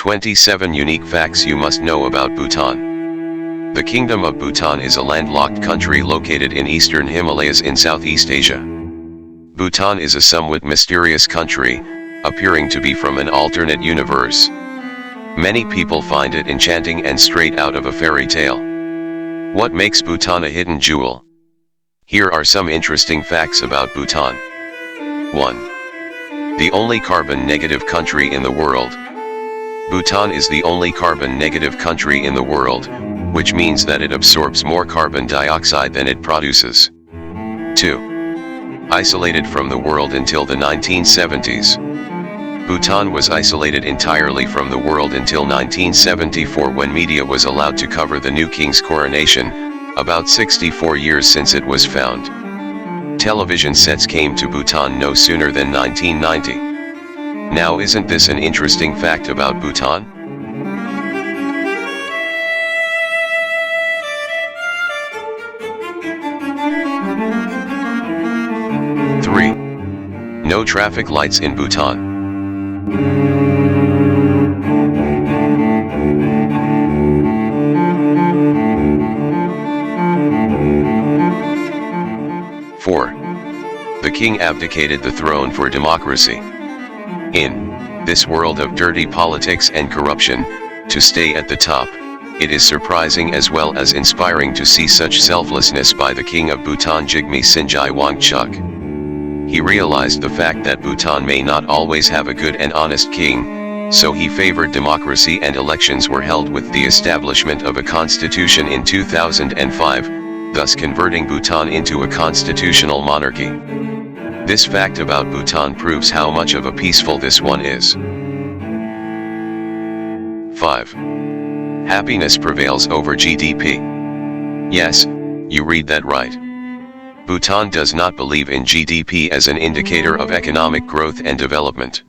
27 Unique Facts You Must Know About Bhutan. The Kingdom of Bhutan is a landlocked country located in eastern Himalayas in Southeast Asia. Bhutan is a somewhat mysterious country, appearing to be from an alternate universe. Many people find it enchanting and straight out of a fairy tale. What makes Bhutan a hidden jewel? Here are some interesting facts about Bhutan. 1. The only carbon-negative country in the world. Bhutan is the only carbon-negative country in the world, which means that it absorbs more carbon dioxide than it produces. 2. Isolated from the world until the 1970s. Bhutan was isolated entirely from the world until 1974, when media was allowed to cover the new king's coronation, about 64 years since it was found. Television sets came to Bhutan no sooner than 1990. Now, isn't this an interesting fact about Bhutan? Three. No traffic lights in Bhutan. 4. The king abdicated the throne for democracy. In this world of dirty politics and corruption, to stay at the top, it is surprising as well as inspiring to see such selflessness by the king of Bhutan, Jigme Sinjai Wangchuk. He realized the fact that Bhutan may not always have a good and honest king, so he favored democracy, and elections were held with the establishment of a constitution in 2005, thus converting Bhutan into a constitutional monarchy. This fact about Bhutan proves how much of a peaceful this one is. 5. Happiness prevails over GDP. Yes, you read that right. Bhutan does not believe in GDP as an indicator of economic growth and development.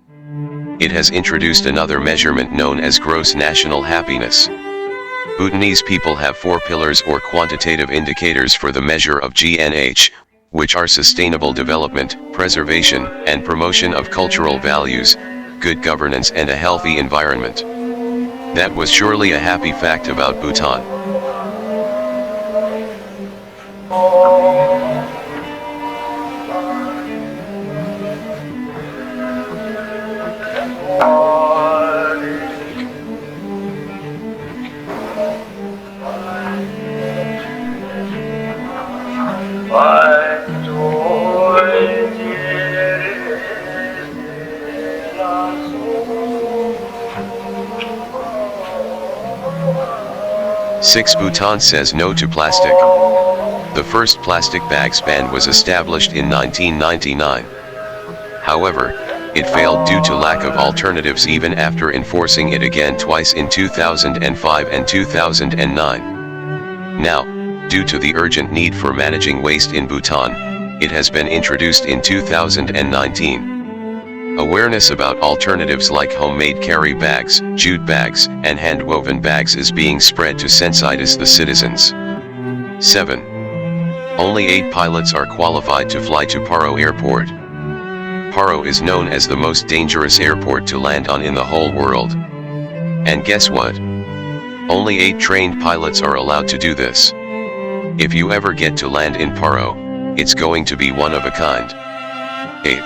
It has introduced another measurement known as gross national happiness. Bhutanese people have 4 pillars or quantitative indicators for the measure of GNH, which are sustainable development, preservation, and promotion of cultural values, good governance, and a healthy environment. That was surely a happy fact about Bhutan. Six. Bhutan says no to plastic. The first plastic bags ban was established in 1999. However, it failed due to lack of alternatives even after enforcing it again twice in 2005 and 2009. Now, due to the urgent need for managing waste in Bhutan, it has been introduced in 2019. Awareness about alternatives like homemade carry bags, jute bags, and hand-woven bags is being spread to sensitize the citizens. 7. Only 8 pilots are qualified to fly to Paro Airport. Paro is known as the most dangerous airport to land on in the whole world. And guess what? Only 8 trained pilots are allowed to do this. If you ever get to land in Paro, it's going to be one of a kind. 8.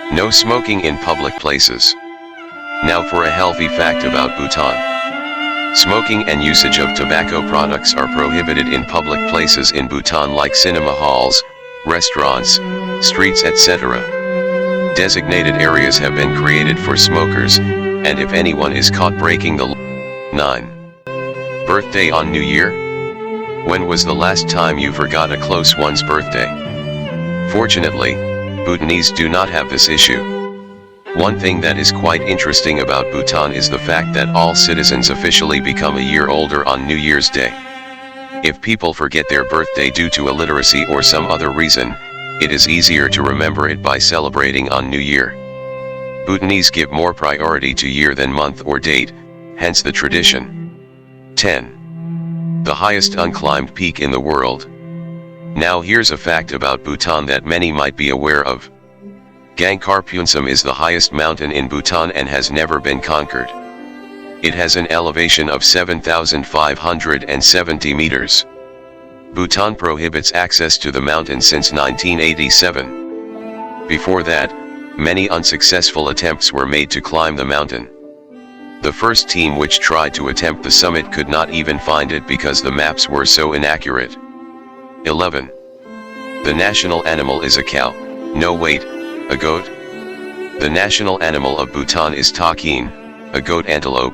No smoking in public places. Now for a healthy fact about Bhutan. Smoking and usage of tobacco products are prohibited in public places in Bhutan, like cinema halls, restaurants, streets, etc. Designated areas have been created for smokers, and if anyone is caught breaking the law. 9. Birthday on New Year? When was the last time you forgot a close one's birthday? Fortunately, Bhutanese do not have this issue. One thing that is quite interesting about Bhutan is the fact that all citizens officially become a year older on New Year's Day. If people forget their birthday due to illiteracy or some other reason, it is easier to remember it by celebrating on New Year. Bhutanese give more priority to year than month or date, hence the tradition. 10. The highest unclimbed peak in the world. Now here's a fact about Bhutan that many might be aware of. Gangkar Puensum is the highest mountain in Bhutan and has never been conquered. It has an elevation of 7,570 meters. Bhutan prohibits access to the mountain since 1987. Before that, many unsuccessful attempts were made to climb the mountain. The first team which tried to attempt the summit could not even find it because the maps were so inaccurate. 11. The national animal is a cow, no wait, a goat. The national animal of Bhutan is takin, a goat antelope.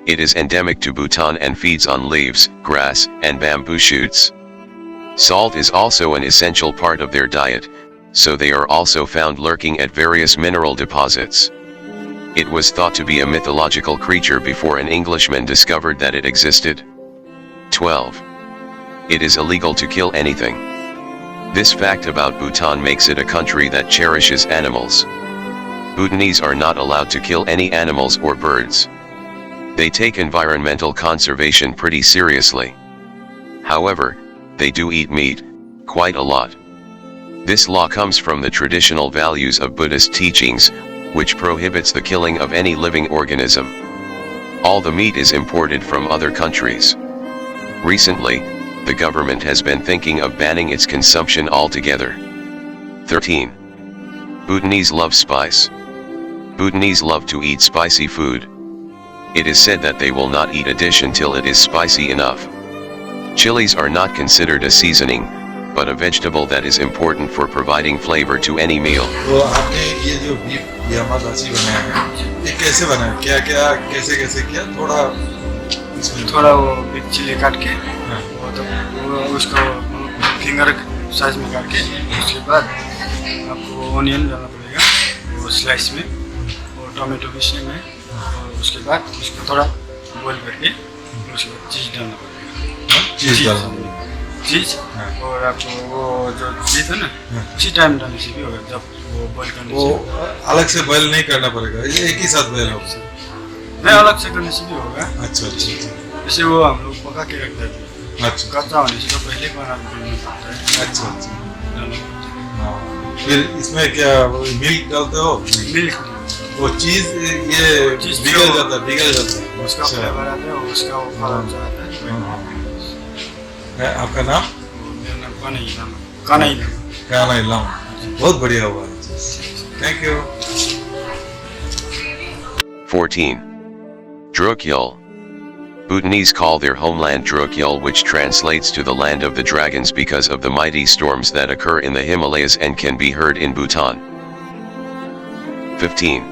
It is endemic to Bhutan and feeds on leaves, grass, and bamboo shoots. Salt is also an essential part of their diet, so they are also found lurking at various mineral deposits. It was thought to be a mythological creature before an Englishman discovered that it existed. 12. It is illegal to kill anything. This fact about Bhutan makes it a country that cherishes animals. Bhutanese are not allowed to kill any animals or birds. They take environmental conservation pretty seriously. However, they do eat meat, quite a lot. This law comes from the traditional values of Buddhist teachings, which prohibits the killing of any living organism. All the meat is imported from other countries. Recently, the government has been thinking of banning its consumption altogether. 13. Bhutanese love spice. Bhutanese love to eat spicy food. It is said that they will not eat a dish until it is spicy enough. Chilies are not considered a seasoning, but a vegetable that is important for providing flavor to any meal. तो आपने ये जो beef यामा दाची बनाया है, ये कैसे बनाया? क्या कैसे किया? थोड़ा वो बिग चिली काट के, वो उसको फिंगर साइज में काट के, उसके बाद आपको ऑनियन डालना पड़ेगा, वो स्लाइस में, और टोमेटो पीसने में, और उसके बाद उसको थोड़ा बॉईल करके, उसके बाद चीज़ डालना पड़ेगा। चीज़ और आपको वो जो चीज़ है ना, उसी टाइम डालने से भी होगा जब वो बॉईल करने से। वो अलग से बॉईल नहीं करना पड़ेगा, ये एक ही साथ बॉईल होगा। नहीं, अलग से करने से भी होगा। अच्छा। जैसे वो हम लोग पका के रखते हैं। अच्छा। कच्चा होने से तो पहले बना पड़ता है। अच्छा। फिर इसमें क्या मिल्क डालते हो? मिल्क। वो चीज़ ये पिघल जाता है। उसका फ्लेवर आता है, उसका वो कलर आता है। आपका नाम? मेरा नाम कानाई। बहुत बढ़िया हुआ। Thank you. 14. Drukyul. Bhutanese call their homeland Drukyul, which translates to the land of the dragons because of the mighty storms that occur in the Himalayas and can be heard in Bhutan. 15.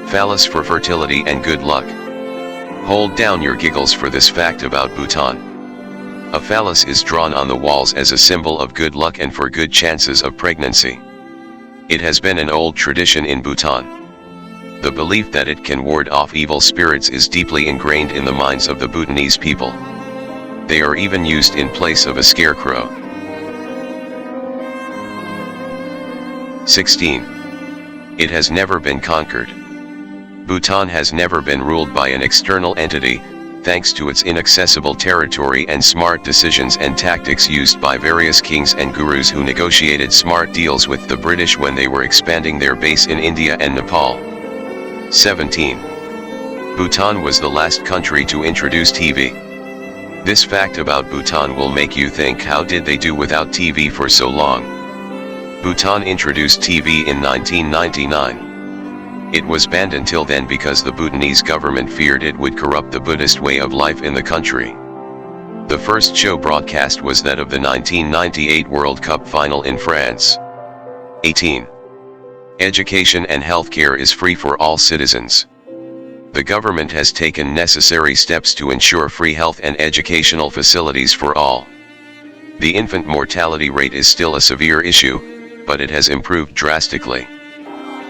Phallus for fertility and good luck. Hold down your giggles for this fact about Bhutan. A phallus is drawn on the walls as a symbol of good luck and for good chances of pregnancy. It has been an old tradition in Bhutan. The belief that it can ward off evil spirits is deeply ingrained in the minds of the Bhutanese people. They are even used in place of a scarecrow. 16. It has never been conquered. Bhutan has never been ruled by an external entity, thanks to its inaccessible territory and smart decisions and tactics used by various kings and gurus who negotiated smart deals with the British when they were expanding their base in India and Nepal. 17. Bhutan was the last country to introduce TV. This fact about Bhutan will make you think, how did they do without TV for so long? Bhutan introduced TV in 1999. It was banned until then because the Bhutanese government feared it would corrupt the Buddhist way of life in the country. The first show broadcast was that of the 1998 World Cup final in France. 18. Education and healthcare is free for all citizens. The government has taken necessary steps to ensure free health and educational facilities for all. The infant mortality rate is still a severe issue, but it has improved drastically.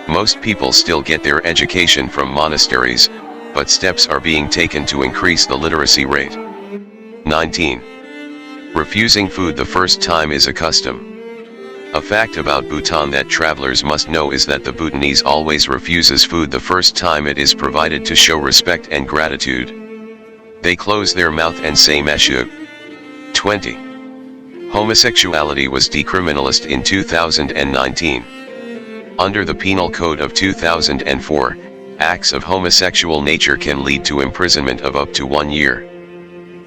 Most people still get their education from monasteries, but steps are being taken to increase the literacy rate. 19. Refusing food the first time is a custom. A fact about Bhutan that travelers must know is that the Bhutanese always refuses food the first time it is provided to show respect and gratitude. They close their mouth and say meshu. 20. Homosexuality was decriminalized in 2019. Under the Penal Code of 2004, acts of homosexual nature can lead to imprisonment of up to 1 year.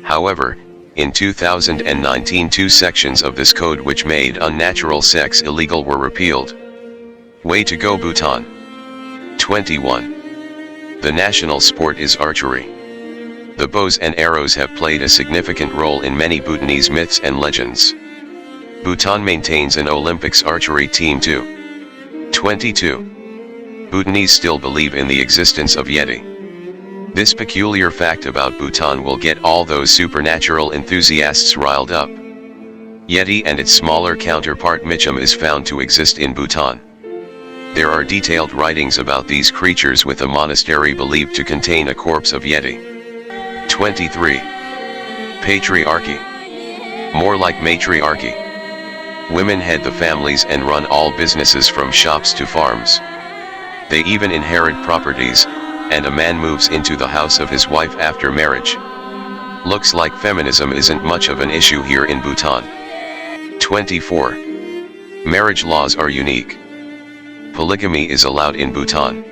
However, in 2019 two sections of this code which made unnatural sex illegal were repealed. Way to go Bhutan! 21. The national sport is archery. The bows and arrows have played a significant role in many Bhutanese myths and legends. Bhutan maintains an Olympics archery team too. 22. Bhutanese still believe in the existence of Yeti. This peculiar fact about Bhutan will get all those supernatural enthusiasts riled up. Yeti and its smaller counterpart Michum is found to exist in Bhutan. There are detailed writings about these creatures with a monastery believed to contain a corpse of Yeti. 23. Patriarchy. More like matriarchy. Women head the families and run all businesses from shops to farms. They even inherit properties, and a man moves into the house of his wife after marriage. Looks like feminism isn't much of an issue here in Bhutan. 24. Marriage laws are unique. Polygamy is allowed in Bhutan.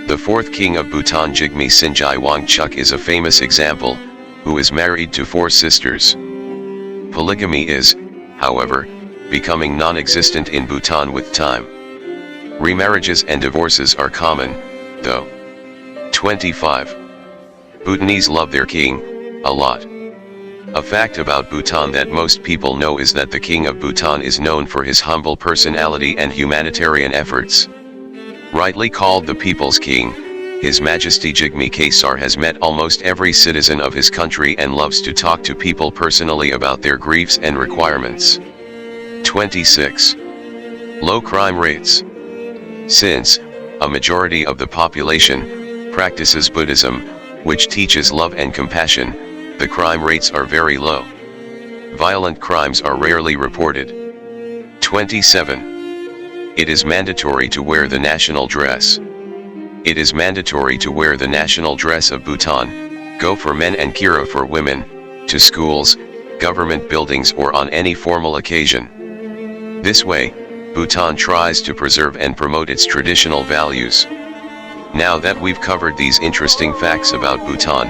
The fourth king of Bhutan, Jigme Sinjai Wangchuk, is a famous example, who is married to 4 sisters. Polygamy is, however, becoming non-existent in Bhutan with time. Remarriages and divorces are common, though. 25. Bhutanese love their king a lot. A fact about Bhutan that most people know is that the king of Bhutan is known for his humble personality and humanitarian efforts. Rightly called the people's king, His Majesty Jigme Kesar has met almost every citizen of his country and loves to talk to people personally about their griefs and requirements. 26. Low crime rates. Since a majority of the population practices Buddhism, which teaches love and compassion, the crime rates are very low. Violent crimes are rarely reported. 27. It is mandatory to wear the national dress. It is mandatory to wear the national dress of Bhutan, go for men and kira for women, to schools, government buildings or on any formal occasion. This way, Bhutan tries to preserve and promote its traditional values. Now that we've covered these interesting facts about Bhutan,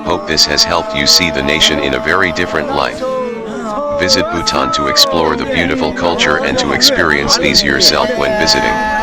hope this has helped you see the nation in a very different light. Visit Bhutan to explore the beautiful culture and to experience these yourself when visiting.